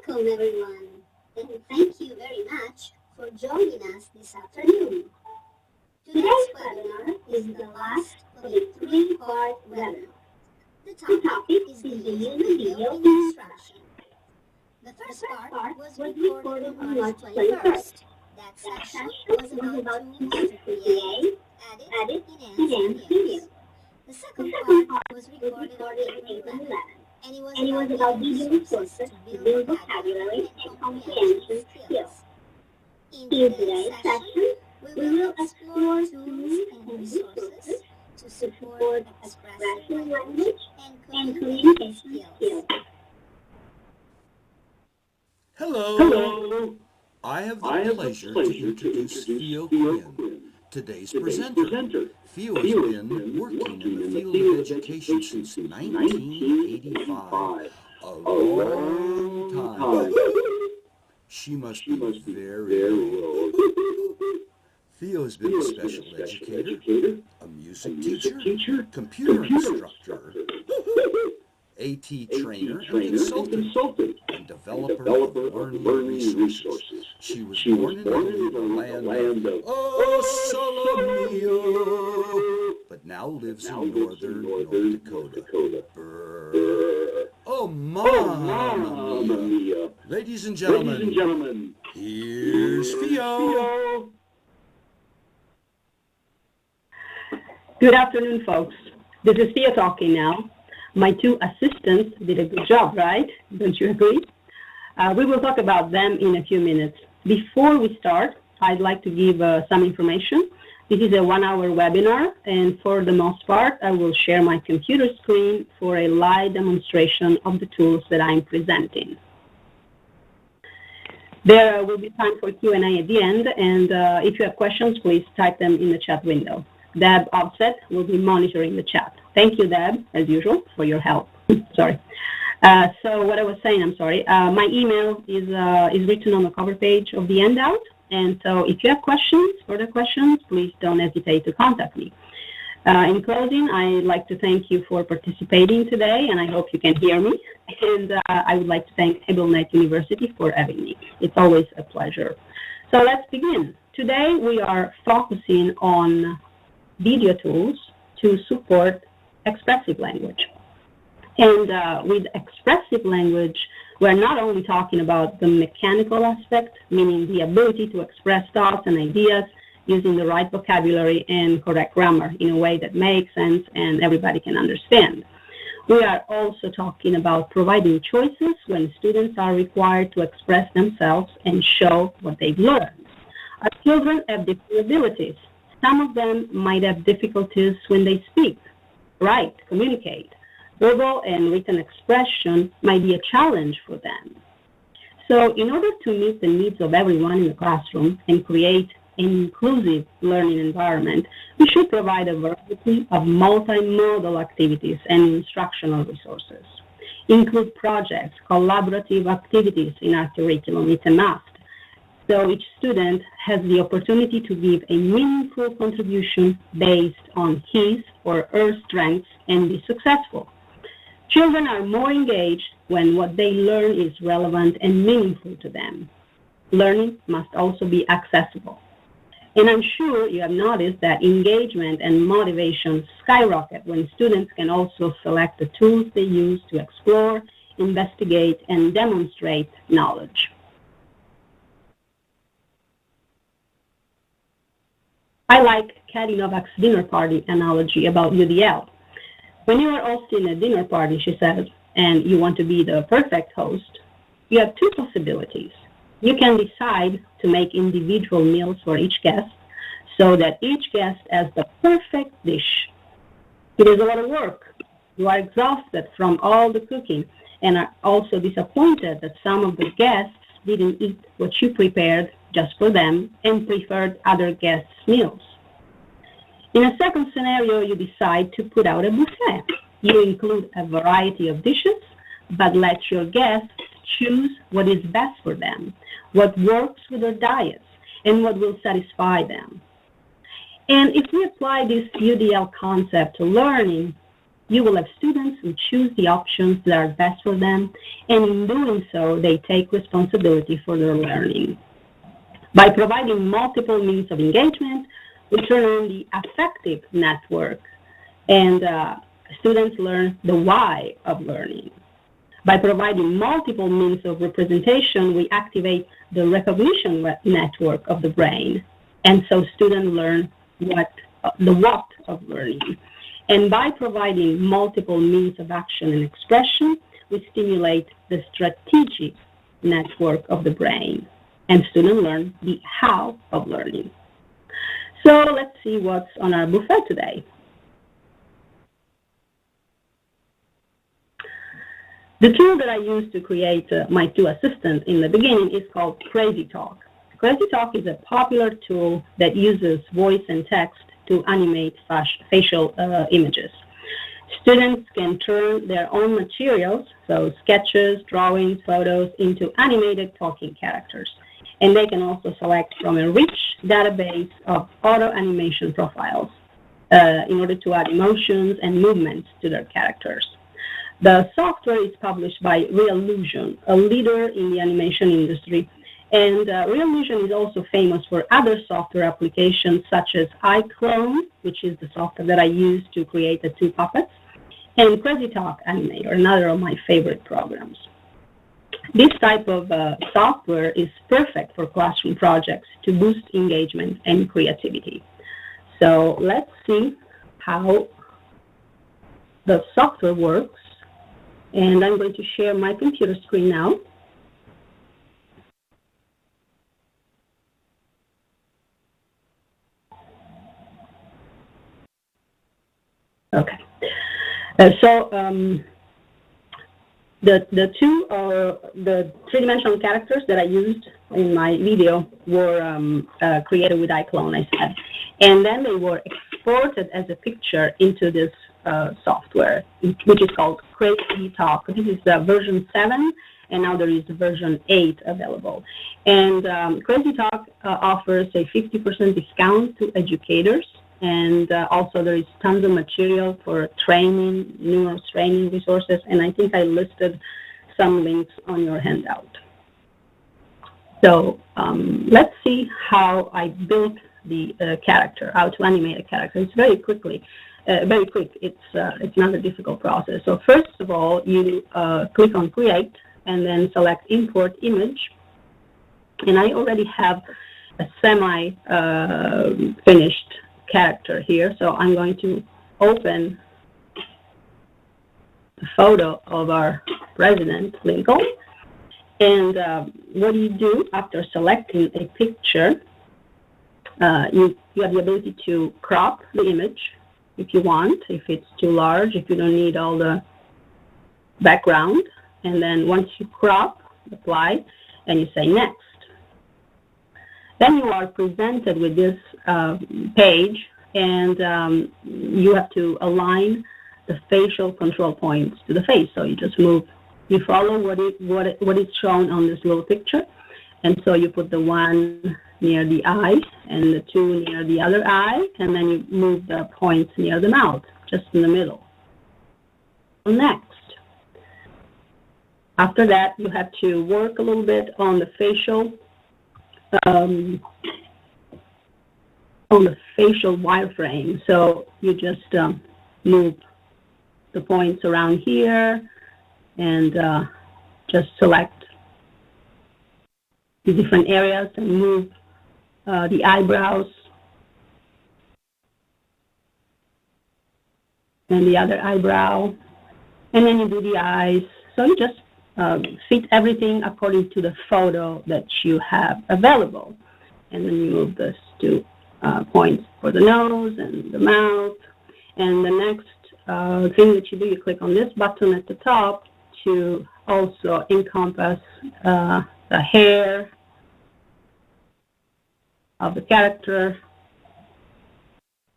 Welcome everyone, and thank you very much for joining us this afternoon. Today's webinar is the last of a three-part webinar. The topic is the use of video in instruction. The first part was recorded on March 21st. That session was about tools to create, edit, enhance video. The second part was recorded on April 11th. And it was about video resources to build vocabulary and comprehension skills. In today's session, we will explore tools and resources to support expressive language and communication skills. Hello. I have the pleasure to introduce Theo Quinn, today's presenter. Theo has been working in the field of education since 1985, a long time. She must be very old. Theo has been a special educator, a music teacher, computer instructor, AT trainer and consultant, and developer of learning resources. She was born in the land of Solomio, but now lives in northern North Dakota. Brr. Oh, Mamma Mia. Ladies and gentlemen, here's Theo. Good afternoon, folks. This is Theo talking now. My two assistants did a good job, right? Don't you agree? We will talk about them in a few minutes. Before we start, I'd like to give some information. This is a 1-hour webinar, and for the most part, I will share my computer screen for a live demonstration of the tools that I'm presenting. There will be time for Q&A at the end, and if you have questions, please type them in the chat window. Deb Offset will be monitoring the chat. Thank you, Deb, as usual, for your help. Sorry. So what I was saying, my email is written on the cover page of the handout. And so if you have further questions, please don't hesitate to contact me. In closing, I'd like to thank you for participating today, and I hope you can hear me. And I would like to thank AbleNet University for having me. It's always a pleasure. So let's begin. Today we are focusing on video tools to support expressive language. And with expressive language, we're not only talking about the mechanical aspect, meaning the ability to express thoughts and ideas using the right vocabulary and correct grammar in a way that makes sense and everybody can understand. We are also talking about providing choices when students are required to express themselves and show what they've learned. Our children have different abilities. Some of them might have difficulties when they speak, write, communicate. Verbal and written expression might be a challenge for them. So in order to meet the needs of everyone in the classroom and create an inclusive learning environment, we should provide a variety of multimodal activities and instructional resources. Include projects, collaborative activities in our curriculum. It's a must. So each student has the opportunity to give a meaningful contribution based on his or her strengths and be successful. Children are more engaged when what they learn is relevant and meaningful to them. Learning must also be accessible. And I'm sure you have noticed that engagement and motivation skyrocket when students can also select the tools they use to explore, investigate, and demonstrate knowledge. I like Kathy Novak's dinner party analogy about UDL. When you are hosting a dinner party, she says, and you want to be the perfect host, you have two possibilities. You can decide to make individual meals for each guest so that each guest has the perfect dish. It is a lot of work. You are exhausted from all the cooking and are also disappointed that some of the guests didn't eat what you prepared just for them and preferred other guests' meals. In a second scenario, you decide to put out a buffet. You include a variety of dishes, but let your guests choose what is best for them, what works with their diets, and what will satisfy them. And if we apply this UDL concept to learning, You will have students who choose the options that are best for them, and in doing so, they take responsibility for their learning. By providing multiple means of engagement, we turn on the affective network, and students learn the why of learning. By providing multiple means of representation, we activate the recognition network of the brain, and so students learn the what of learning. And by providing multiple means of action and expression, we stimulate the strategic network of the brain, and students learn the how of learning. So let's see what's on our buffet today. The tool that I used to create my two assistants in the beginning is called Crazy Talk. Crazy Talk is a popular tool that uses voice and text to animate facial images. Students can turn their own materials, so sketches, drawings, photos, into animated talking characters. And they can also select from a rich database of auto animation profiles in order to add emotions and movements to their characters. The software is published by Reallusion, a leader in the animation industry. And Reallusion is also famous for other software applications such as iClone, which is the software that I use to create the two puppets, and Crazy Talk Animator, another of my favorite programs. This type of software is perfect for classroom projects to boost engagement and creativity. So let's see how the software works. And I'm going to share my computer screen now. Okay. The three-dimensional characters that I used in my video were created with iClone, I said. And then they were exported as a picture into this software, which is called Crazy Talk. This is version 7, and now there is version 8 available. And Crazy Talk offers a 50% discount to educators, and also there is tons of material for training, numerous training resources, and I think I listed some links on your handout. So let's see how I built the character, how to animate a character. It's very quick. It's not a difficult process. So first of all, you click on Create and then select Import Image. And I already have a semi-finished character here. So I'm going to open the photo of our President Lincoln. And what do you do after selecting a picture? You have the ability to crop the image if you want, if it's too large, if you don't need all the background. And then once you crop, apply, and you say next. Then you are presented with this page, and you have to align the facial control points to the face. So you just you follow what is shown on this little picture. And so you put the one near the eye and the two near the other eye, and then you move the points near the mouth, just in the middle. Next. After that, you have to work a little bit on the facial wireframe. So you just move the points around here and just select the different areas and move the eyebrows and the other eyebrow, and then you do the eyes. So you just fit everything according to the photo that you have available, and then you move those two points for the nose and the mouth. And the next thing that you do, you click on this button at the top to also encompass the hair of the character,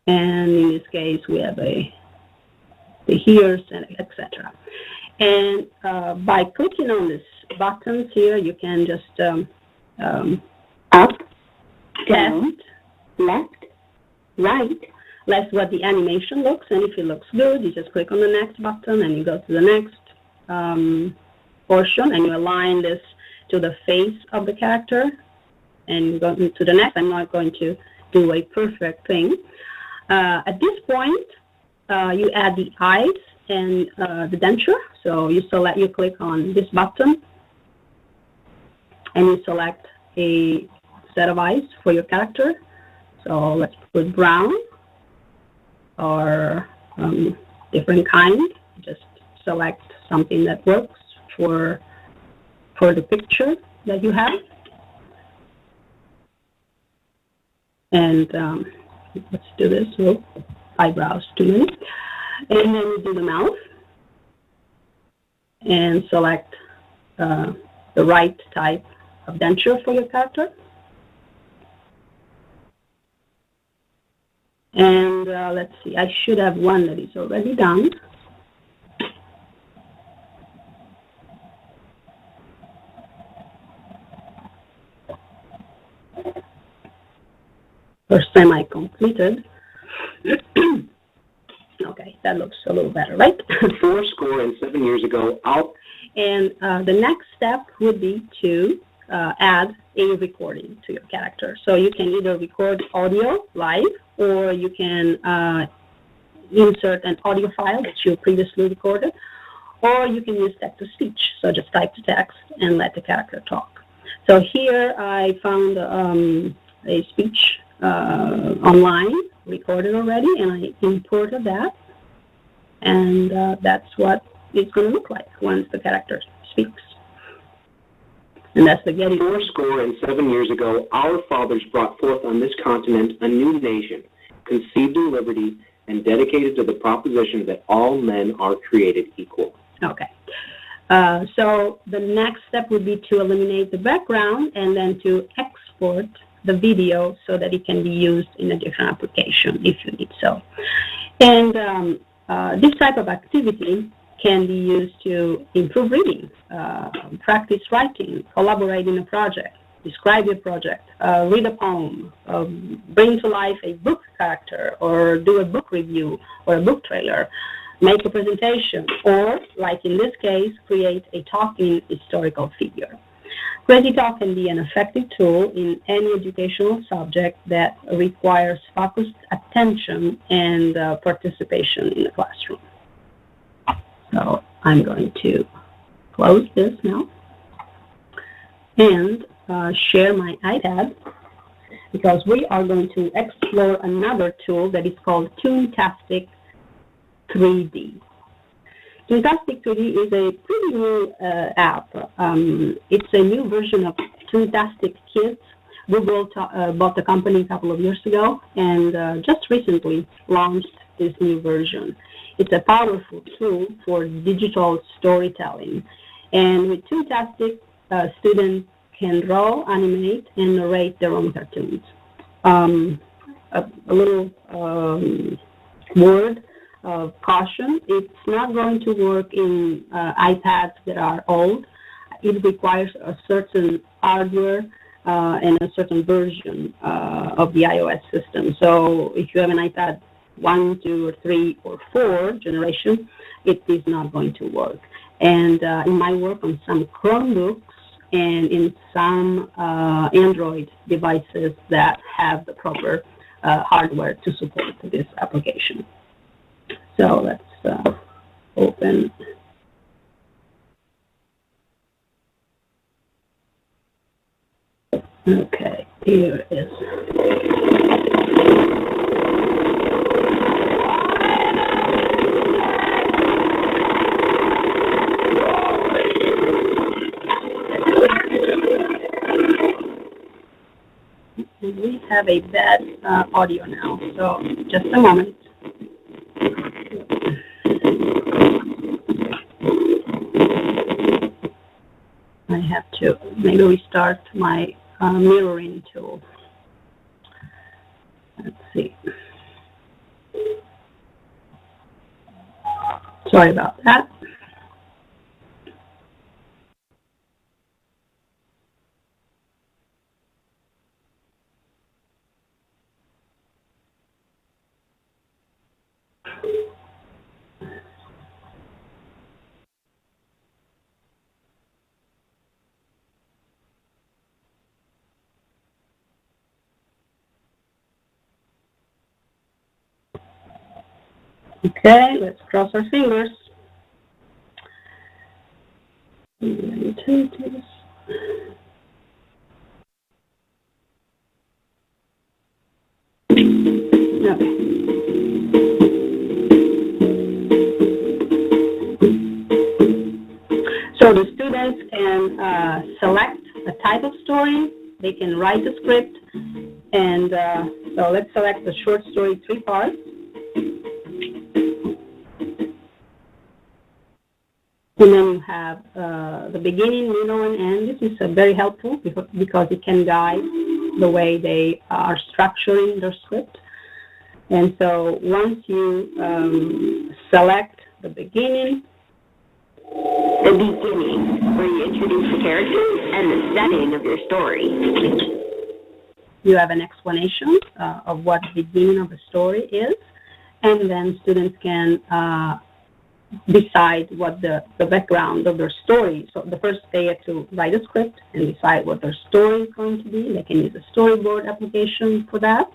and in this case we have the ears, and etc. And by clicking on these buttons here, you can just up, down, left, right, less what the animation looks, and if it looks good, you just click on the next button and you go to the next portion, and you align this to the face of the character, and go to the next. I'm not going to do a perfect thing. At this point, you add the eyes and the denture. So you click on this button, and you select a set of eyes for your character. So let's put brown or different kind. Just select something that works for the picture that you have. And let's do this. Oh, eyebrows too many. And then you do the mouth and select the right type of denture for your character. And let's see, I should have one that is already done. Or semi-completed. Okay, that looks a little better, right? 7 years ago, And the next step would be to add a recording to your character. So you can either record audio live, or you can insert an audio file that you previously recorded, or you can use text-to-speech. So just type the text and let the character talk. So here I found a speech online, recorded already, and I imported that. And that's what it's going to look like once the character speaks. And that's the Getty. 7 years ago, our fathers brought forth on this continent a new nation, conceived in liberty and dedicated to the proposition that all men are created equal. Okay. So the next step would be to eliminate the background and then to export the video so that it can be used in a different application if you need so. And this type of activity can be used to improve reading, practice writing, collaborate in a project, describe your project, read a poem, bring to life a book character, or do a book review or a book trailer, make a presentation, or, like in this case, create a talking historical figure. Crazy Talk can be an effective tool in any educational subject that requires focused attention and participation in the classroom. So I'm going to close this now and share my iPad, because we are going to explore another tool that is called Toontastic 3D. Toontastic 3D is a pretty new app. It's a new version of Toontastic Kids. Google bought the company a couple of years ago and just recently launched this new version. It's a powerful tool for digital storytelling. And with Toontastic, students can draw, animate, and narrate their own cartoons. A little word of caution: it's not going to work in iPads that are old. It requires a certain hardware and a certain version of the iOS system. So if you have an iPad 1, 2, or 3, or 4 generation, it is not going to work. And in my work on some Chromebooks and in some Android devices that have the proper hardware to support this application. So let's open. Okay, here it is. And we have a bad audio now, so just a moment. I have to maybe restart my mirroring tool. Let's see. Sorry about that. Okay, let's cross our fingers. Okay. So the students can select a type of story. They can write the script. And so let's select the short story 3 parts. And then you have the beginning, middle, and end. This is very helpful because it can guide the way they are structuring their script. And so once you select the beginning, where you introduce the characters and the setting of your story. You have an explanation of what the beginning of the story is, and then students can decide what the background of their story. So the first they have to write a script and decide what their story is going to be. They can use a storyboard application for that.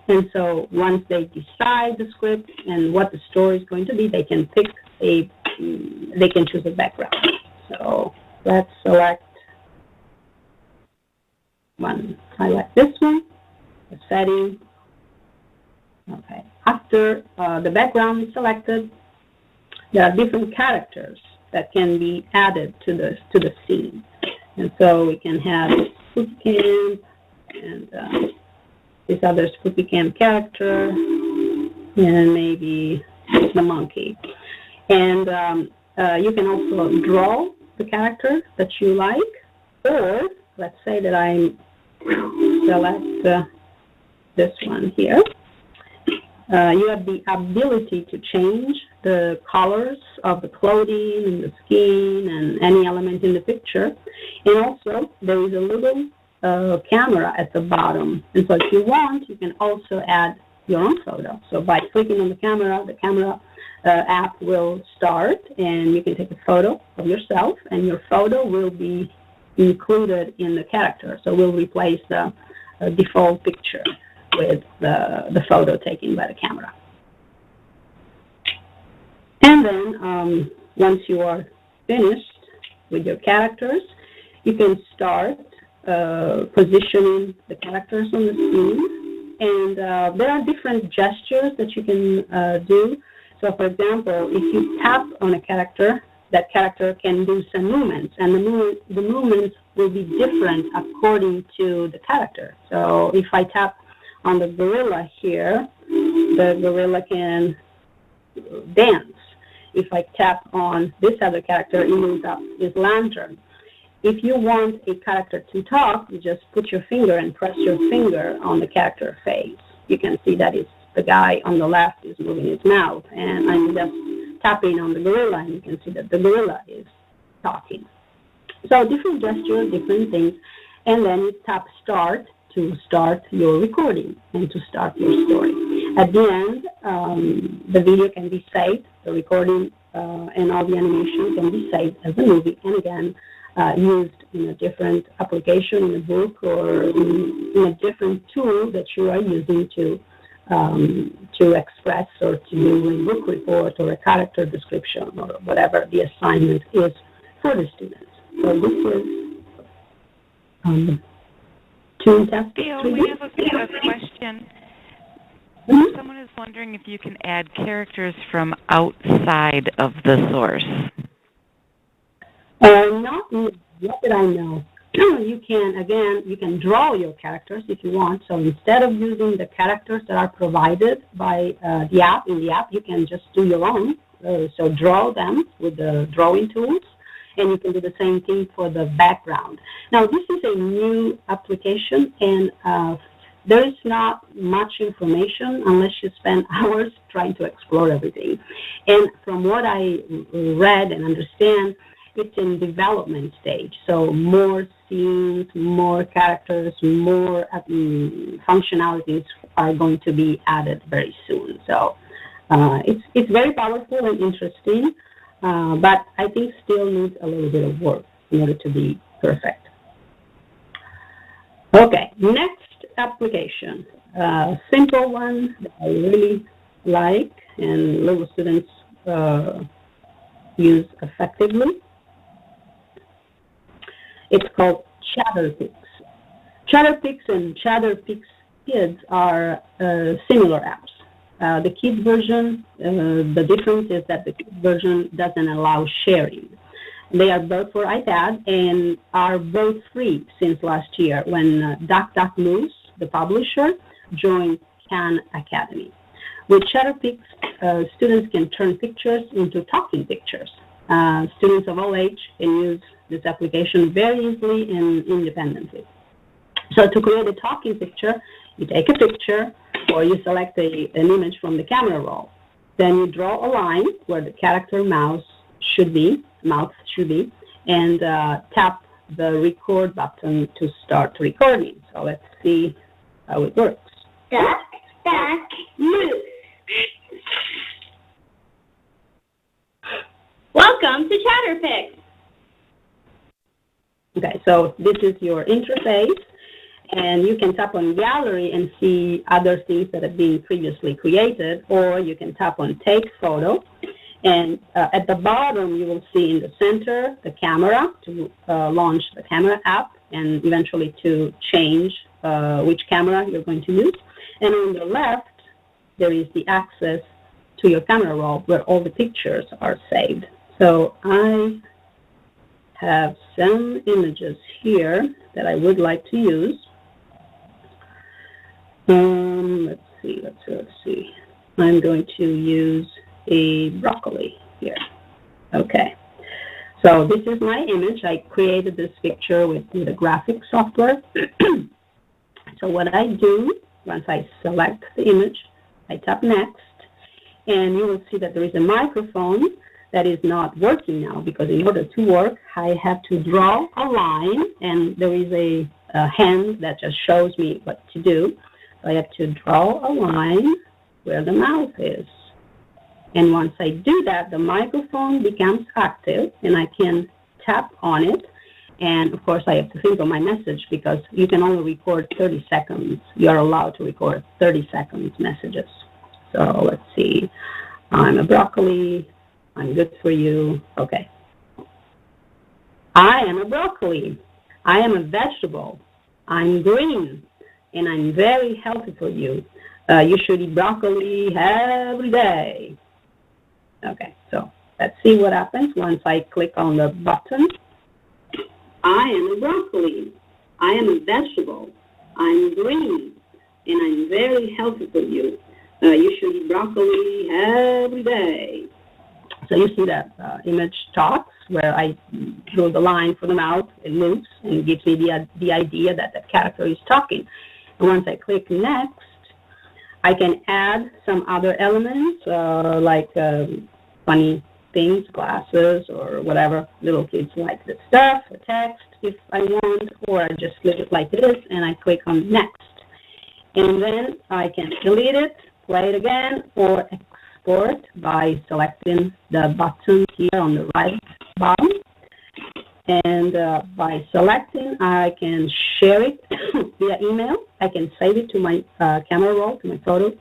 And so once they decide the script and what the story is going to be, they can pick they can choose a background. So let's select one. I like this one, the setting. Okay. After the background is selected, there are different characters that can be added to the scene. And so we can have Spooky Camp and this other Spooky Camp character, and maybe the monkey. And you can also draw the character that you like, or let's say that I select this one here. You have the ability to change the colors of the clothing and the skin and any element in the picture. And also, there is a little camera at the bottom. And so if you want, you can also add your own photo. So by clicking on the camera app will start, and you can take a photo of yourself, and your photo will be included in the character. So we'll replace the default picture with the photo taken by the camera. And then once you are finished with your characters, you can start positioning the characters on the screen. And there are different gestures that you can do. So, for example, if you tap on a character, that character can do some movements, and the movements will be different according to the character. So if I tap on the gorilla here, the gorilla can dance. If I tap on this other character, he moves up his lantern. If you want a character to talk, you just put your finger and press your finger on the character face. You can see that it's the guy on the left is moving his mouth, and I'm just tapping on the gorilla, and you can see that the gorilla is talking. So different gestures, different things, and then you tap start to start your recording and to start your story. At the end, the video can be saved, the recording and all the animation can be saved as a movie, and again, used in a different application, in a book, or in a different tool that you are using to express or to do a book report or a character description or whatever the assignment is for the students. So this is tool test. Theo, we have a question. Mm-hmm. Someone is wondering if you can add characters from outside of the source. Not that I know. You can draw your characters if you want. So instead of using the characters that are provided by the app, you can just do your own. So draw them with the drawing tools, and you can do the same thing for the background. Now, this is a new application, and there is not much information unless you spend hours trying to explore everything. And from what I read and understand, it's in development stage, so more scenes, more characters, more functionalities are going to be added very soon. So it's very powerful and interesting, but I think still needs a little bit of work in order to be perfect. Okay, next application, simple one that I really like and little students use effectively. It's called ChatterPix. ChatterPix and ChatterPix Kids are similar apps. The kids version, the difference is that the kids version doesn't allow sharing. They are both for iPad and are both free since last year when DuckDuckMoose, the publisher, joined Khan Academy. With ChatterPix, students can turn pictures into talking pictures. Students of all age can use this application very easily and independently. So to create a talking picture, you take a picture or you select an image from the camera roll. Then you draw a line where the character mouth should be, and tap the record button to start recording. So let's see how it works. Duck, duck, moose. Welcome to ChatterPix. Okay, so this is your interface, and you can tap on gallery and see other things that have been previously created, or you can tap on take photo. And at the bottom, you will see in the center the camera to launch the camera app and eventually to change which camera you're going to use. And on the left, there is the access to your camera roll where all the pictures are saved. So I have some images here that I would like to use. Let's see. I'm going to use a broccoli here. Okay. So this is my image. I created this picture with the graphic software. So what I do, once I select the image, I tap next, and you will see that there is a microphone that is not working now, because in order to work, I have to draw a line, and there is a hand that just shows me what to do. So I have to draw a line where the mouth is. And once I do that, the microphone becomes active, and I can tap on it. And, of course, I have to think of my message, because you can only record 30 seconds. You are allowed to record 30 seconds messages. So let's see. I'm a broccoli. I'm good for you. Okay. I am a broccoli. I am a vegetable. I'm green, and I'm very healthy for you. You should eat broccoli every day. Okay, so let's see what happens once I click on the button. I am a broccoli. I am a vegetable. I'm green, and I'm very healthy for you. You should eat broccoli every day. So you see that image talks, where I drew the line for the mouth. It moves and gives me the idea that the character is talking. And once I click next, I can add some other elements like funny things, glasses, or whatever. Little kids like this stuff, or text if I want, or I just leave it like this and I click on next. And then I can delete it, play it again, or export by selecting the button here on the right bottom. And by selecting, I can share it via email. I can save it to my camera roll, to my photo,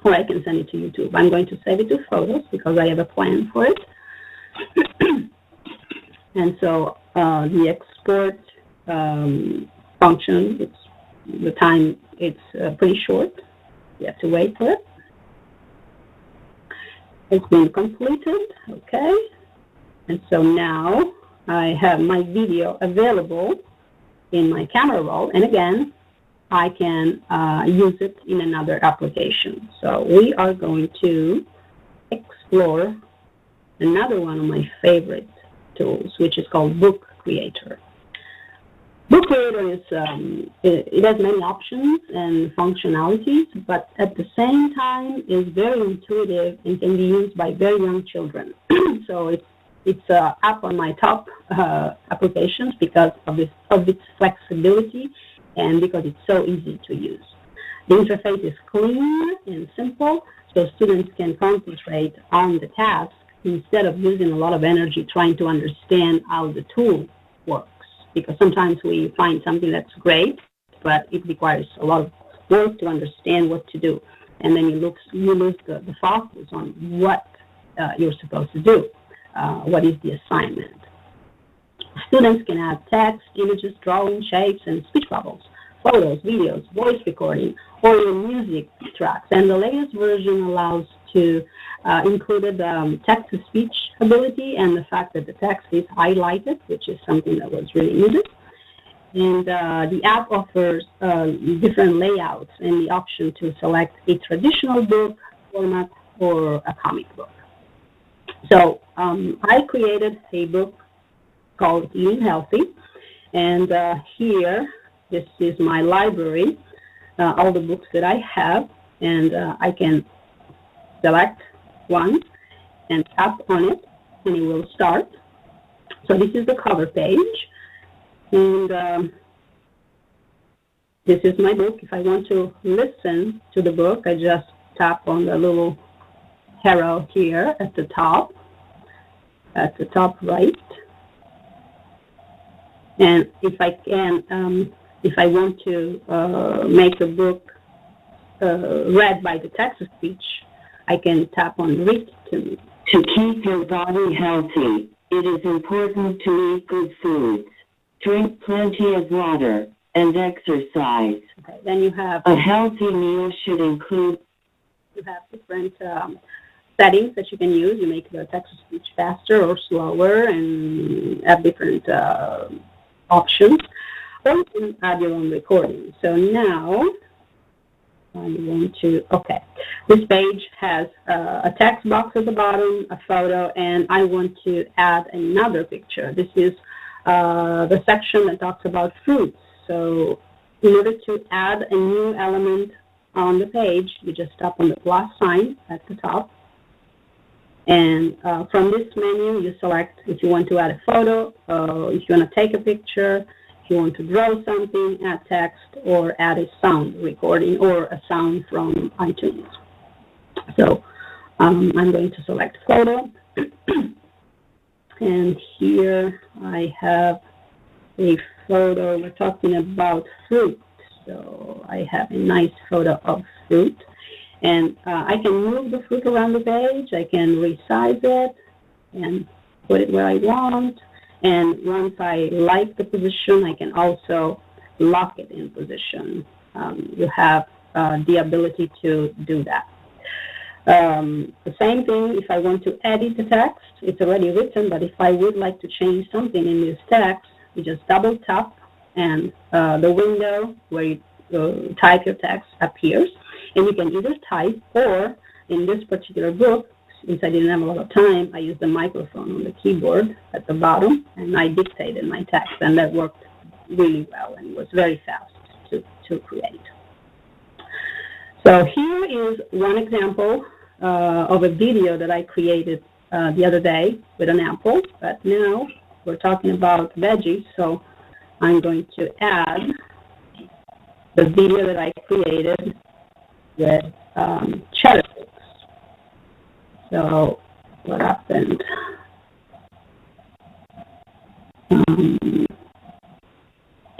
or I can send it to YouTube. I'm going to save it to photos because I have a plan for it. And so the export function, the time, it's pretty short. You have to wait for it. It's been completed, okay. And so now I have my video available in my camera roll, and again, I can use it in another application. So we are going to explore another one of my favorite tools, which is called Book Creator. Book Creator is, it has many options and functionalities, but at the same time is very intuitive and can be used by very young children. So it's up on my top applications because of its flexibility and because it's so easy to use. The interface is clean and simple, so students can concentrate on the task instead of using a lot of energy trying to understand how the tool works. Because sometimes we find something that's great, but it requires a lot of work to understand what to do. and then you lose the focus on what you're supposed to do. What is the assignment? Students can add text, images, drawing, shapes, and speech bubbles, photos, videos, voice recording, or your music tracks. And the latest version allows to included text-to-speech ability and the fact that the text is highlighted, which is something that was really needed. And the app offers different layouts and the option to select a traditional book format or a comic book. So I created a book called Eating Healthy, and here, this is my library, all the books that I have, and I can select one and tap on it, and it will start. So this is the cover page, and this is my book. If I want to listen to the book, I just tap on the little arrow here at the top right. And if I can, if I want to make the book read by the text-to-speech, I can tap on Read to Me. To keep your body healthy, it is important to eat good foods, drink plenty of water, and exercise. Okay, then you have a healthy meal should include. You have different settings that you can use. You make the text-to-speech faster or slower, and have different options. Or you can add your own recording. So now I want to, okay, this page has a text box at the bottom, a photo, and I want to add another picture. This is the section that talks about fruits. So in order to add a new element on the page, you just tap on the plus sign at the top. And from this menu, you select if you want to add a photo, if you want to take a picture, if you want to draw something, add text, or add a sound recording or a sound from iTunes. So I'm going to select photo. And here I have a photo. We're talking about fruit. So I have a nice photo of fruit. And I can move the fruit around the page. I can resize it and put it where I want. And once I like the position, I can also lock it in position. You have the ability to do that. The same thing, if I want to edit the text, it's already written, but if I would like to change something in this text, you just double tap and the window where you type your text appears. And you can either type, or in this particular book, since I didn't have a lot of time, I used the microphone on the keyboard at the bottom, and I dictated my text, and that worked really well and was very fast to create. So here is one example of a video that I created the other day with an apple, but now we're talking about veggies, so I'm going to add the video that I created with cheddar sticks. So what happened?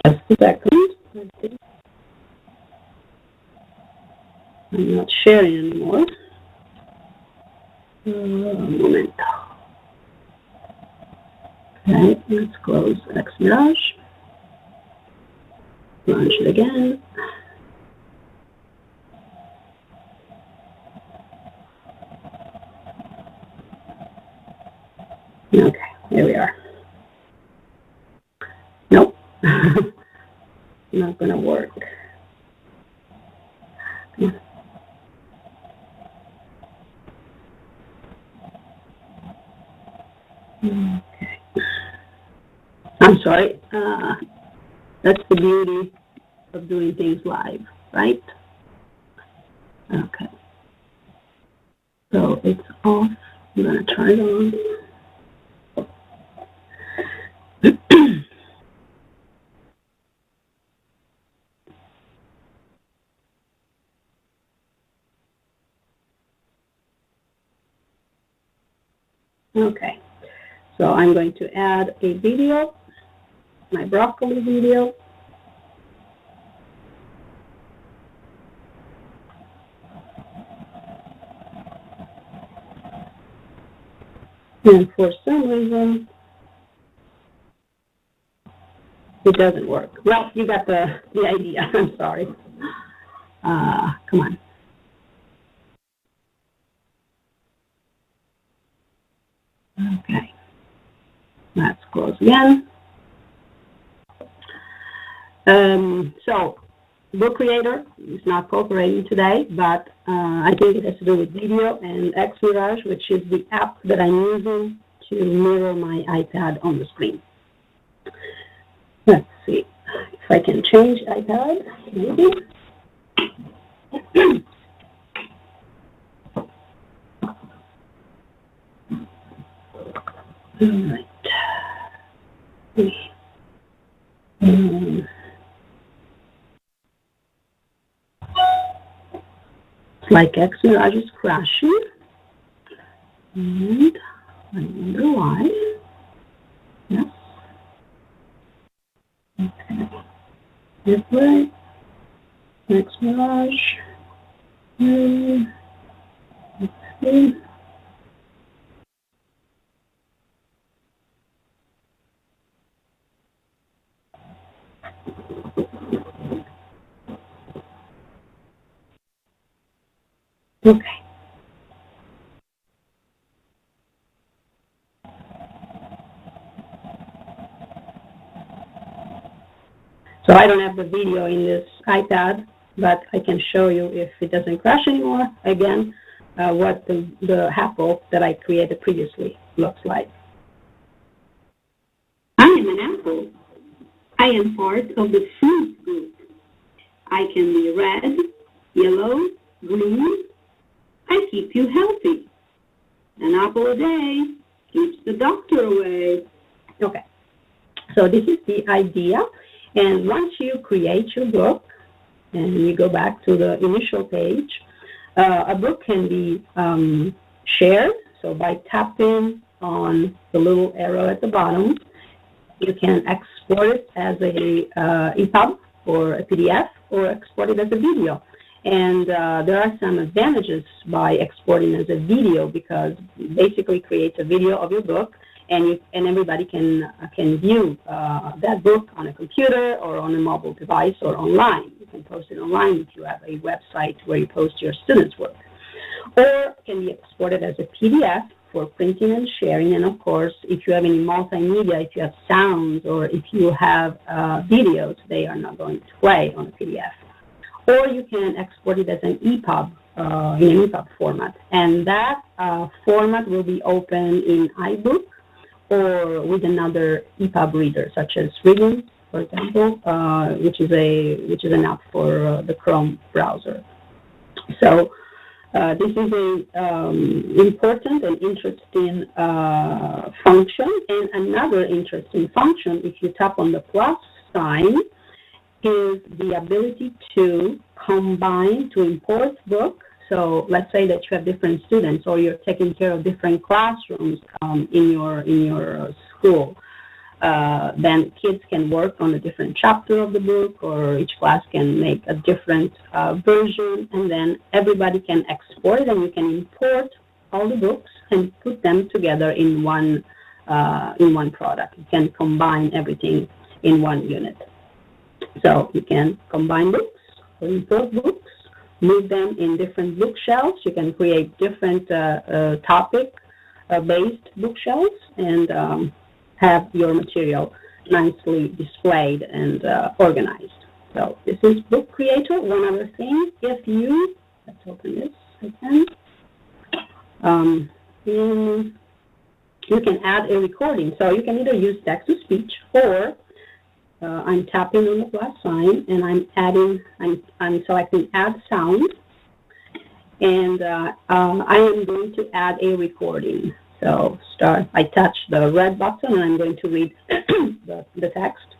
Just a second. I'm not sharing anymore. Moment. Okay, let's close Xmirage. Launch it again. Okay, here we are. Nope, not going to work. Okay. I'm sorry. That's the beauty of doing things live, right? Okay. So it's off. I'm going to turn it on. Okay, so I'm going to add a video, my broccoli video. And for some reason, it doesn't work. Well, you got the idea. I'm sorry. Come on. Okay. Let's close again. So, Book Creator is not cooperating today, but I think it has to do with video and Xmirage, which is the app that I'm using to mirror my iPad on the screen. Let's see if I can change iPad, maybe. All right. It's like Xmirage is crashing, and I wonder why. Yes. Okay. This way. Xmirage. Let's see. Okay. So I don't have the video in this iPad, but I can show you if it doesn't crash anymore, again, what the apple that I created previously looks like. I am an apple. I am part of the fruit group. I can be red, yellow, green. I keep you healthy. An apple a day keeps the doctor away. Okay, so this is the idea. And once you create your book, and you go back to the initial page, a book can be shared. So by tapping on the little arrow at the bottom, you can export it as a EPUB or a PDF, or export it as a video. And there are some advantages by exporting as a video, because it basically creates a video of your book, and everybody can view that book on a computer or on a mobile device or online. You can post it online if you have a website where you post your students' work. Or it can be exported as a PDF for printing and sharing. And of course, if you have any multimedia, if you have sounds, or if you have videos, they are not going to play on a PDF. Or you can export it as an EPUB, in an EPUB format. And that format will be open in iBook or with another EPUB reader, such as Reading, for example, which is an app for the Chrome browser. So this is an important and interesting function. And another interesting function, if you tap on the plus sign, is the ability to combine, to import books. So let's say that you have different students, or you're taking care of different classrooms in your school. Then kids can work on a different chapter of the book, or each class can make a different version, and then everybody can export it, and you can import all the books and put them together in one product. You can combine everything in one unit. So you can combine books or import books, move them in different bookshelves. You can create different topic-based bookshelves, and have your material nicely displayed and organized. So this is Book Creator. One other thing, if you, let's open this again, you can add a recording. So you can either use text-to-speech, or I'm tapping on the plus sign, and I'm selecting Add Sound, and I am going to add a recording. So I touch the red button, and I'm going to read the text.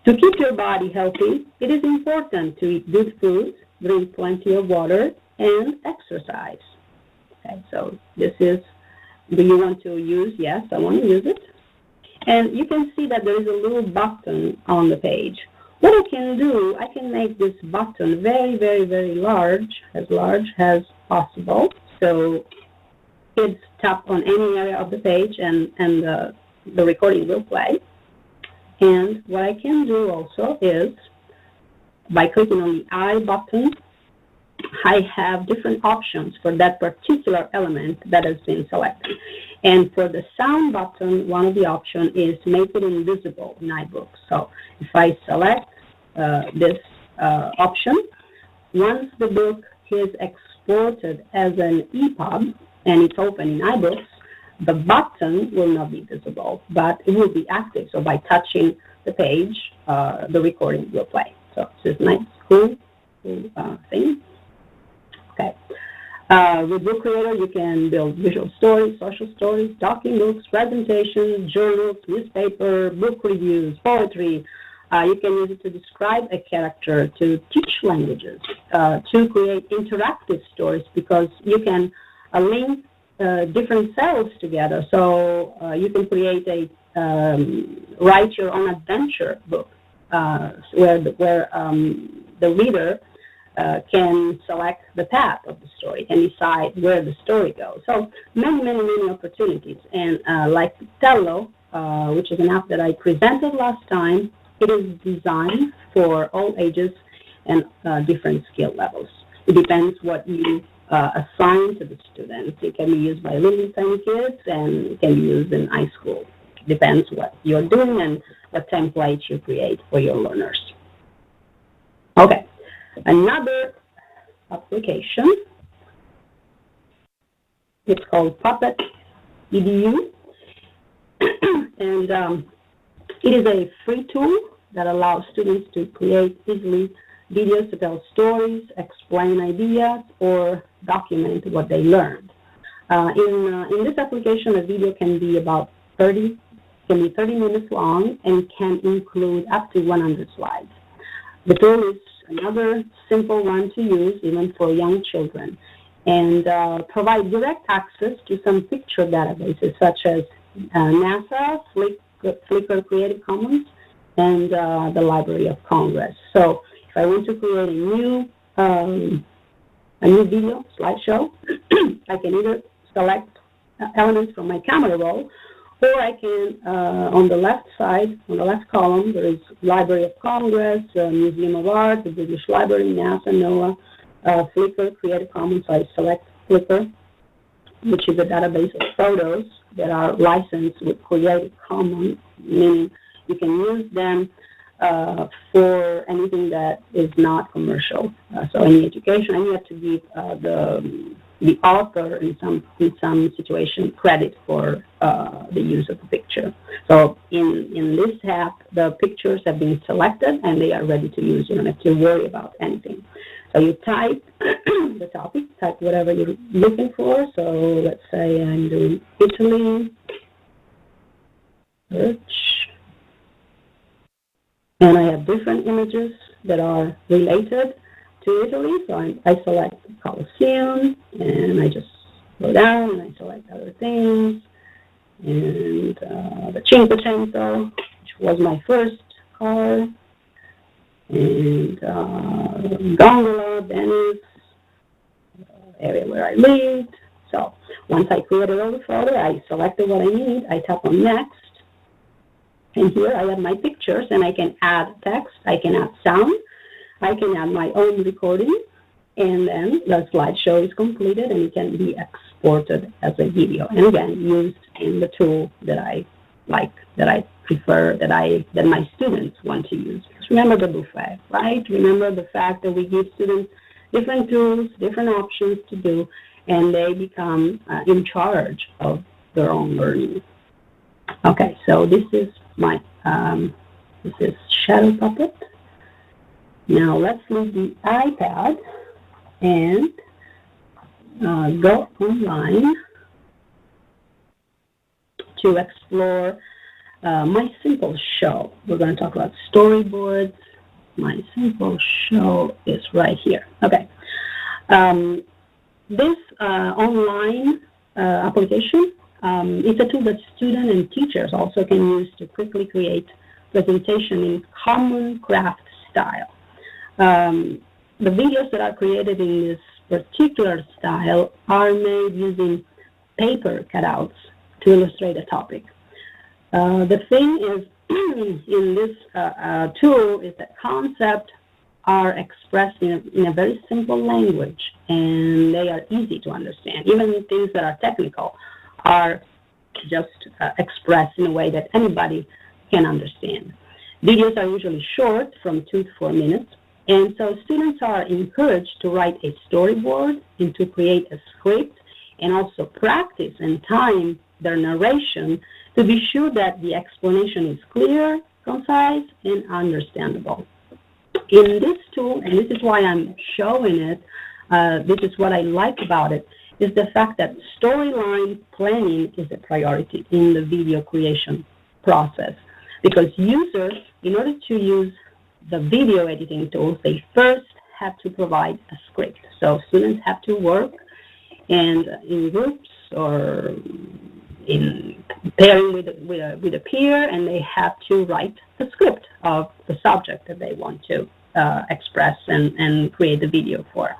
To keep your body healthy, it is important to eat good food, drink plenty of water, and exercise. Okay, so this is, do you want to use? Yes, I want to use it. And you can see that there is a little button on the page. What I can do, I can make this button very, very, very large as possible. So kids tap on any area of the page and the recording will play. And what I can do also is, by clicking on the I button, I have different options for that particular element that has been selected. And for the sound button, one of the options is to make it invisible in iBooks. So if I select this option, once the book is exported as an EPUB and it's open in iBooks, the button will not be visible, but it will be active. So by touching the page, the recording will play. So this is nice, cool thing. Okay. With Book Creator, you can build visual stories, social stories, talking books, presentations, journals, newspaper, book reviews, poetry. You can use it to describe a character, to teach languages, to create interactive stories, because you can link different cells together. So you can create a write your own adventure book where the reader can select the path of the story and decide where the story goes. So many opportunities. And like Tello, which is an app that I presented last time, it is designed for all ages and different skill levels. It depends what you assign to the students. It can be used by little tiny kids and it can be used in high school. It depends what you're doing and the template you create for your learners. Okay. Another application, it's called Puppet EDU, and it is a free tool that allows students to create easily videos to tell stories, explain ideas, or document what they learned. In this application, a video can be about 30 minutes long and can include up to 100 slides. The tool is another simple one to use even for young children, and provide direct access to some picture databases such as NASA, Flickr Creative Commons, and the Library of Congress. So if I want to create a new video slideshow, I can either select elements from my camera roll, or I can, on the left side, on the left column, there is Library of Congress, Museum of Art, the British Library, NASA, NOAA, Flickr, Creative Commons. So I select Flickr, which is a database of photos that are licensed with Creative Commons, meaning you can use them for anything that is not commercial. So any education, I need to give the author in some situation credit for the use of the picture. So in this app, the pictures have been selected and they are ready to use. You don't have to worry about anything. So you type the topic, type whatever you're looking for. So let's say I'm doing Italy, search, and I have different images that are related to Italy. So I select the Colosseum, and I just go down and I select other things. And the Cinquecento, which was my first car, and Gondola, Venice, area where I lived. So once I created all the photo, I selected what I need, I tap on next, and here I have my pictures, and I can add text, I can add sound, I can add my own recording, and then the slideshow is completed and it can be exported as a video, and again used in the tool that I like, that I prefer, that my students want to use. Because remember the buffet, right? Remember the fact that we give students different tools, different options to do, and they become in charge of their own learning. Okay, so this is my this is Shadow Puppet. Now let's leave the iPad and go online to explore my simple show. We're going to talk about storyboards. My simple show is right here. Okay. This online application, it's a tool that students and teachers also can use to quickly create presentation in common craft style. The videos that are created in this particular style are made using paper cutouts to illustrate a topic. The thing is, in this tool is that concepts are expressed in a very simple language, and they are easy to understand. Even things that are technical are just expressed in a way that anybody can understand. Videos are usually short, from 2 to 4 minutes, and so students are encouraged to write a storyboard and to create a script, and also practice and time their narration to be sure that the explanation is clear, concise, and understandable. In this tool, and this is why I'm showing it, this is what I like about it, is the fact that storyline planning is a priority in the video creation process. Because users, in order to use the video editing tools, they first have to provide a script. So students have to work and in groups or in pairing with a peer, and they have to write the script of the subject that they want to express and create the video for.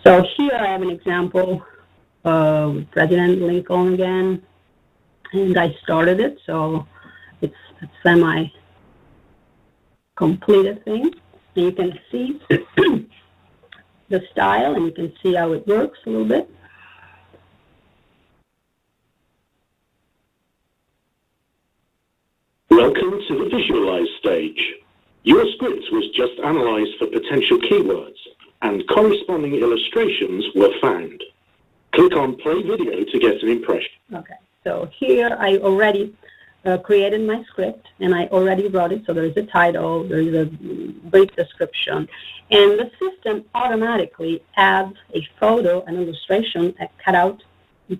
So here I have an example with President Lincoln again, and I started it, so it's a semi-completed thing. And you can see the style, and you can see how it works a little bit. Welcome to the visualize stage. Your script was just analyzed for potential keywords, and corresponding illustrations were found. Click on play video to get an impression. Okay, so here I already created my script, and I already wrote it. So there is a title, there is a brief description, and the system automatically adds a photo, an illustration, a cutout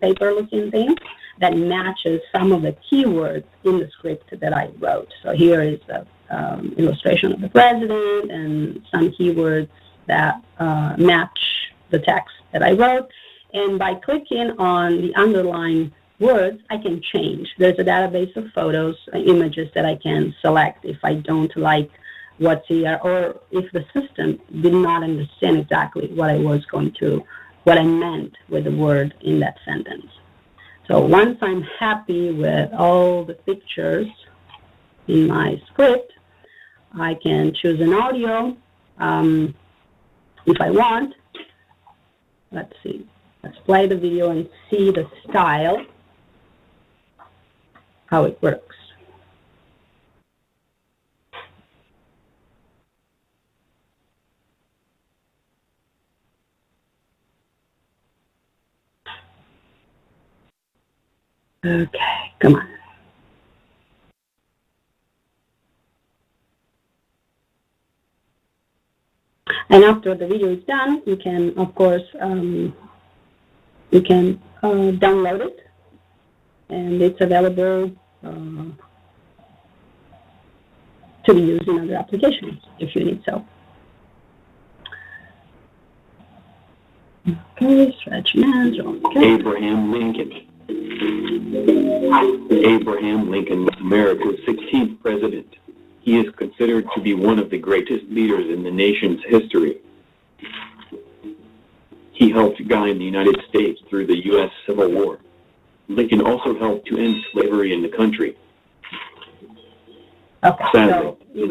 paper-looking thing that matches some of the keywords in the script that I wrote. So here is the illustration of the president and some keywords that match the text that I wrote. And by clicking on the underlined words, I can change. There's a database of photos, images that I can select if I don't like what's here, or if the system did not understand exactly what I meant with the word in that sentence. So once I'm happy with all the pictures in my script, I can choose an audio if I want. Let's see. Let's play the video and see the style, how it works. Okay, come on. And after the video is done, you can, of course, download it, and it's available to be used in other applications if you need so. Okay, stretch hands. Okay. Abraham Lincoln. Abraham Lincoln was America's 16th president. He is considered to be one of the greatest leaders in the nation's history. He helped guide the United States through the U.S. Civil War. Lincoln also helped to end slavery in the country. Okay, Sadly, so you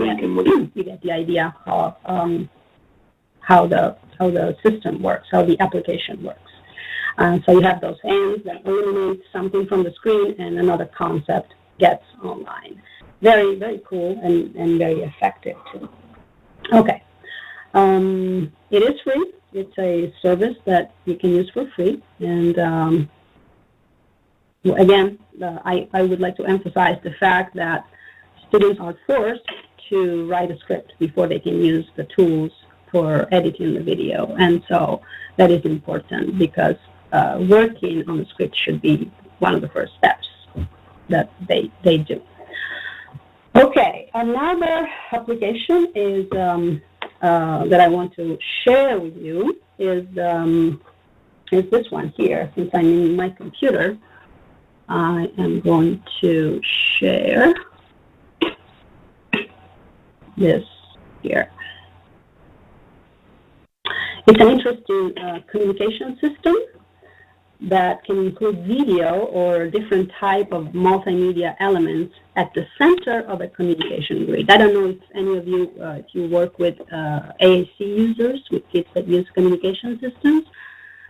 get the idea of how the system works, how the application works. So you have those hands that eliminate something from the screen, and another concept gets online. Very, very cool and very effective too. Okay, it is free. It's a service that you can use for free. And again, I would like to emphasize the fact that students are forced to write a script before they can use the tools for editing the video. And so that is important, because working on the script should be one of the first steps that they do. Okay, another application is that I want to share with you is this one here. Since I'm in my computer, I am going to share this here. It's an interesting communication system that can include video or different type of multimedia elements at the center of a communication grid. I don't know if any of you, if you work with AAC users, with kids that use communication systems.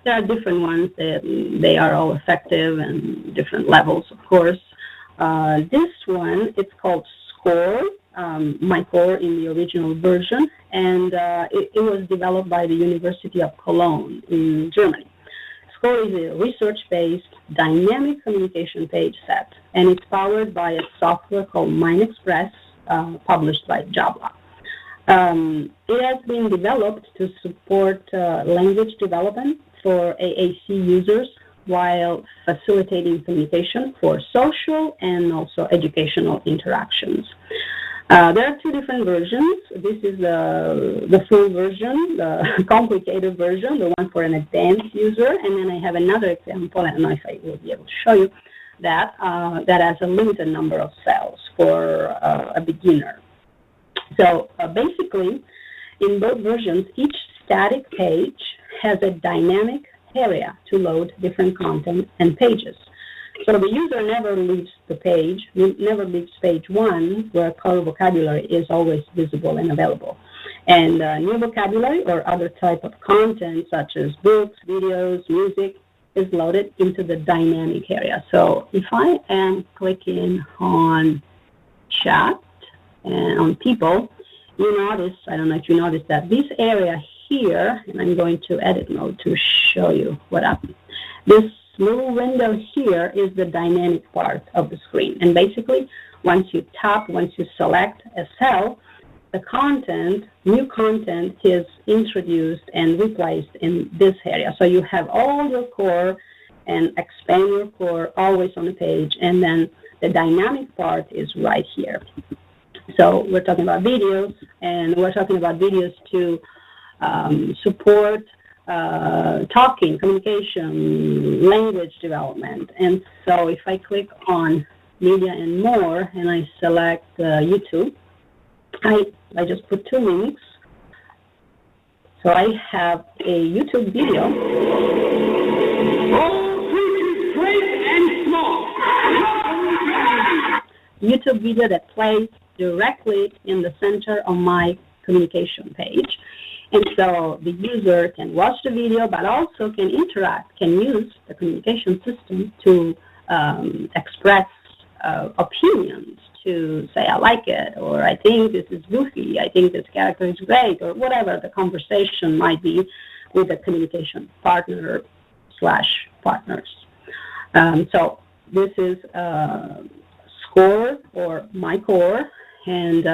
There are different ones. They are all effective and different levels, of course. This one, it's called SCORE, MyCore in the original version, and it was developed by the University of Cologne in Germany. SCORE is a research-based dynamic communication page set, and it's powered by a software called MindExpress, published by Jabla. It has been developed to support language development for AAC users while facilitating communication for social and also educational interactions. There are two different versions. This is the full version, the complicated version, the one for an advanced user, and then I have another example, I don't know if I will be able to show you, that has a limited number of cells for a beginner. So basically, in both versions, each static page has a dynamic area to load different content and pages. So the user never leaves the page, never leaves page 1, where color vocabulary is always visible and available. And new vocabulary or other type of content, such as books, videos, music, is loaded into the dynamic area. So if I am clicking on chat and on people, you notice, I don't know if you noticed that this area here, and I'm going to edit mode to show you what happened. This little window here is the dynamic part of the screen. And basically, once you select a cell, the content, new content is introduced and replaced in this area. So you have all your core and expand your core always on the page, and then the dynamic part is right here. So we're talking about videos, and we're talking about videos to support talking, communication, language development. And so if I click on media and more, and I select YouTube, I just put two links. So I have a YouTube video. All creatures great and small. YouTube video that plays directly in the center of my communication page. And so the user can watch the video, but also can interact, can use the communication system to express opinions, to say, I like it, or I think this is goofy, I think this character is great, or whatever the conversation might be with the communication partner / partners. So this is SCORE or MyCore, and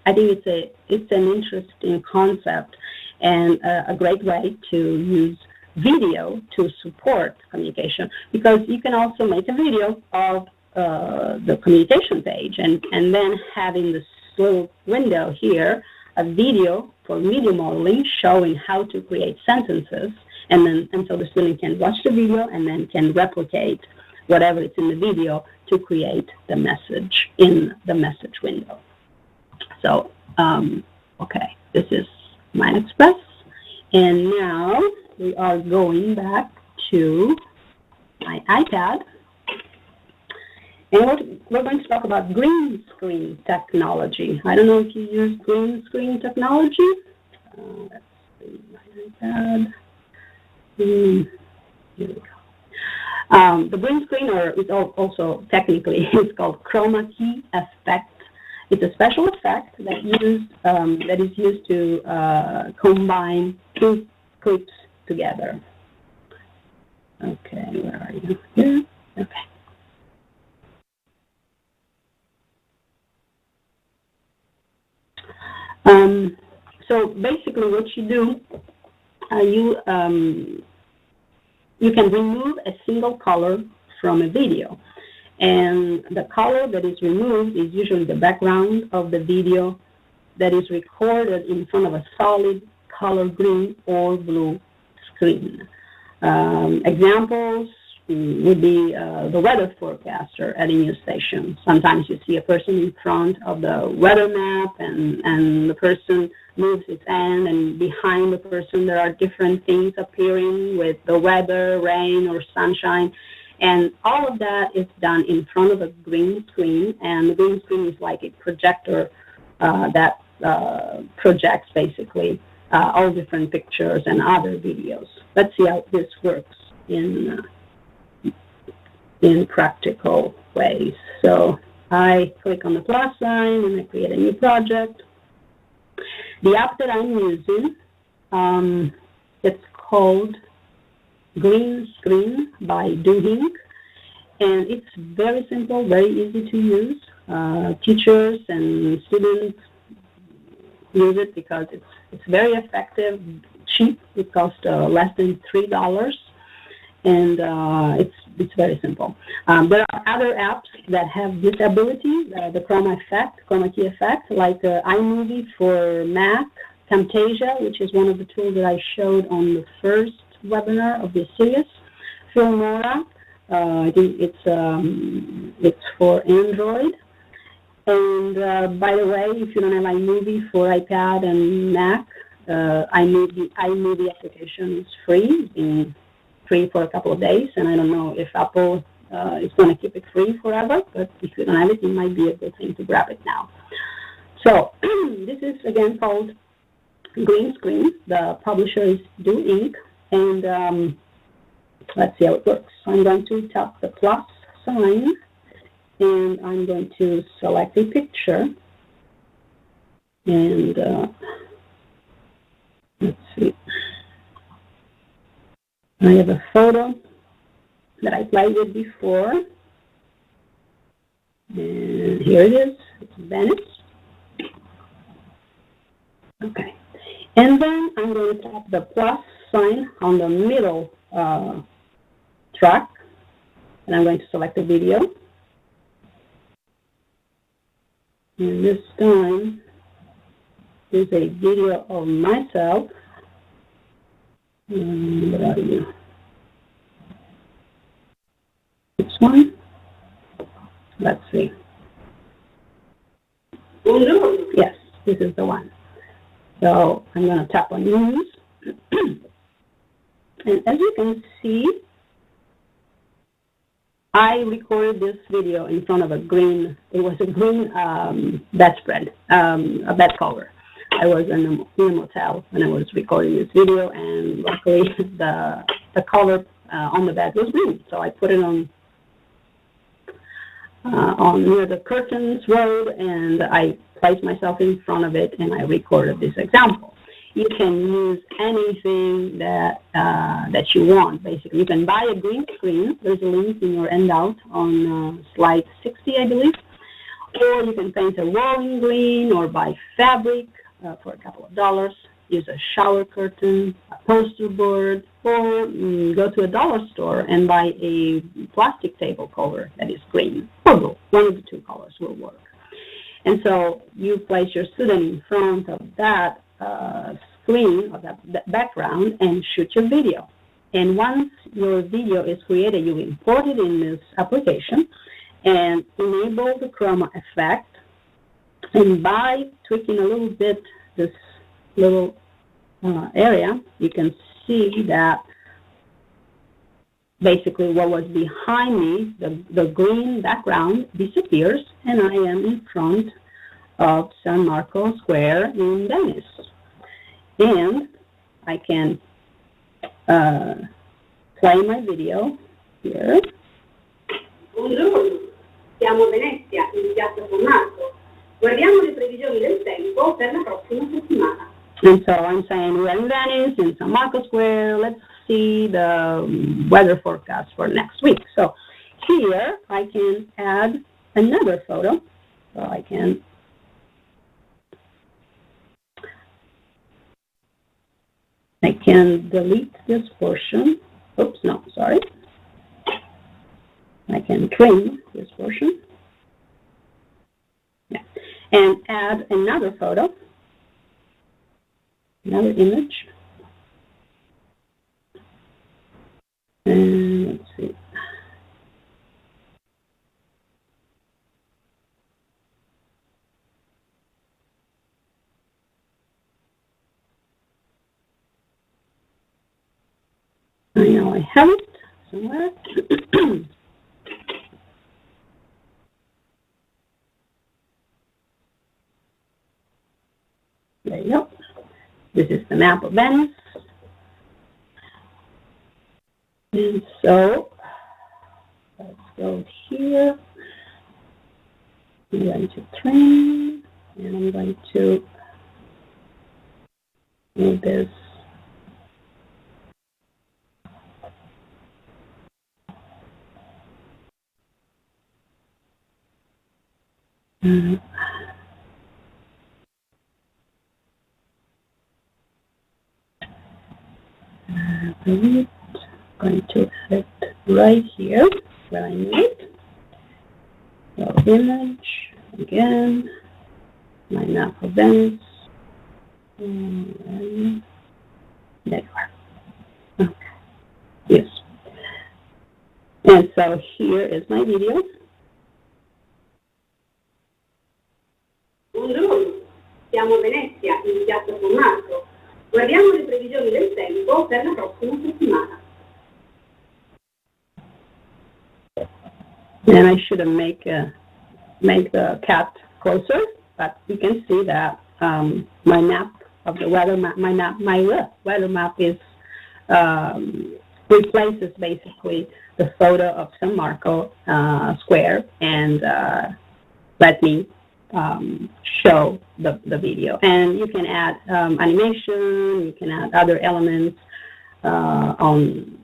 I think it's an interesting concept and a great way to use video to support communication, because you can also make a video of the communication page and then having this little window here, a video for media modeling showing how to create sentences, and so the student can watch the video and then can replicate whatever is in the video to create the message in the message window. So, okay, this is MindExpress, and now we are going back to my iPad, and we're going to talk about green screen technology. I don't know if you use green screen technology. Let's see, my iPad. Here we go. The green screen, or it's also technically, it's called chroma key effect. It's a special effect that is used to combine two clips together. Okay, where are you? Here. Okay. So basically, what you do, you can remove a single color from a video. And the color that is removed is usually the background of the video that is recorded in front of a solid color green or blue screen. Examples would be the weather forecaster at a news station. Sometimes you see a person in front of the weather map, and the person moves its hand, and behind the person there are different things appearing with the weather, rain, or sunshine. And all of that is done in front of a green screen, and the green screen is like a projector that projects basically all different pictures and other videos. Let's see how this works in practical ways. So I click on the plus sign and I create a new project. The app that I'm using, it's called Green Screen by Doing, and it's very simple, very easy to use. Teachers and students use it because it's very effective, cheap. It costs less than $3, and it's very simple. There are other apps that have this ability, the chroma key effect, like iMovie for Mac, Camtasia, which is one of the tools that I showed on the first webinar of this series, Fiorella, I think it's for Android. And by the way, if you don't have iMovie for iPad and Mac, iMovie application is free. It's been free for a couple of days, and I don't know if Apple is going to keep it free forever, but if you don't have it, it might be a good thing to grab it now. So this is, again, called Green Screen. The publisher is Do Inc., and let's see how it works. So I'm going to tap the plus sign, and I'm going to select a picture, and let's see. I have a photo that I played with before, and here it is. It's Venice. Okay, and then I'm going to tap the plus sign on the middle track, and I'm going to select a video. And this time is a video of myself. And what are you? This one? Let's see. Yes, this is the one. So I'm going to tap on Use. And as you can see, I recorded this video in front of a green bedspread, a bed cover. I was in a motel when I was recording this video, and luckily the cover on the bed was green, so I put it on near the curtains road, and I placed myself in front of it, and I recorded this example. You can use anything that you want, basically. You can buy a green screen. There's a link in your handout on slide 60, I believe. Or you can paint a wall in green, or buy fabric for a couple of dollars. Use a shower curtain, a poster board, or go to a dollar store and buy a plastic table cover that is green or blue. One of the two colors will work. And so you place your student in front of that screen, or that background, and shoot your video. And once your video is created, you import it in this application and enable the chroma effect. And by tweaking a little bit this little area, you can see that basically what was behind me, the green background, disappears, and I am in front of San Marco Square in Venice. And I can play my video here. Buongiorno, siamo a Venezia, in piazza San Marco. Guardiamo le previsioni del tempo per la prossima settimana. And so I'm saying we're in Venice, in San Marco Square. Let's see the weather forecast for next week. So here I can add another photo. So I can delete this portion. Oops, no, sorry. I can trim this portion. Yeah. And add another photo, another image. And let's see. I know I have it somewhere. There you go. This is the map of Venice. And so, let's go here. I'm going to train, and I'm going to move this. I'm going to hit right here where I need it. So image, again, my map of Venice, and there you are. Okay, yes. And so here is my video. Buongiorno, siamo a Venezia, in piazza San Marco. Guardiamo le previsioni del tempo per la prossima settimana. And I should make the cat closer, but you can see that my map of the weather map, my weather map is replaces basically the photo of San Marco Square and let me show the video. And you can add animation, you can add other elements on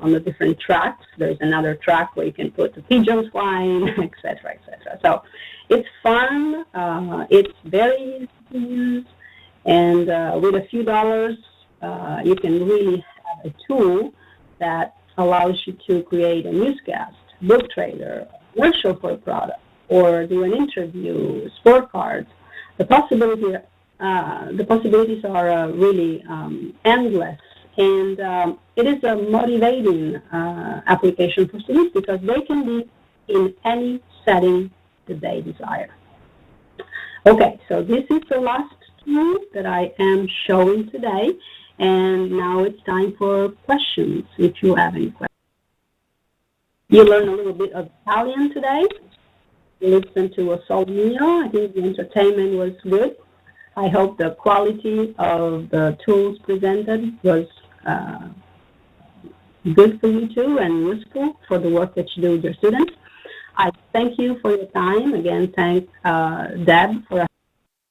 the different tracks. There's another track where you can put the pigeons flying, etc., etc. So it's fun. It's very easy to use, and with a few dollars, you can really have a tool that allows you to create a newscast, book trailer, commercial for a product, or do an interview, sport cards. The possibilities are really endless. And it is a motivating application for students because they can be in any setting that they desire. Okay, so this is the last tool that I am showing today. And now it's time for questions, if you have any questions. You learned a little bit of Italian today. You listened to a Sol Mio. I think the entertainment was good. I hope the quality of the tools presented was good for you too and useful for the work that you do with your students. I thank you for your time. Again, thank Deb for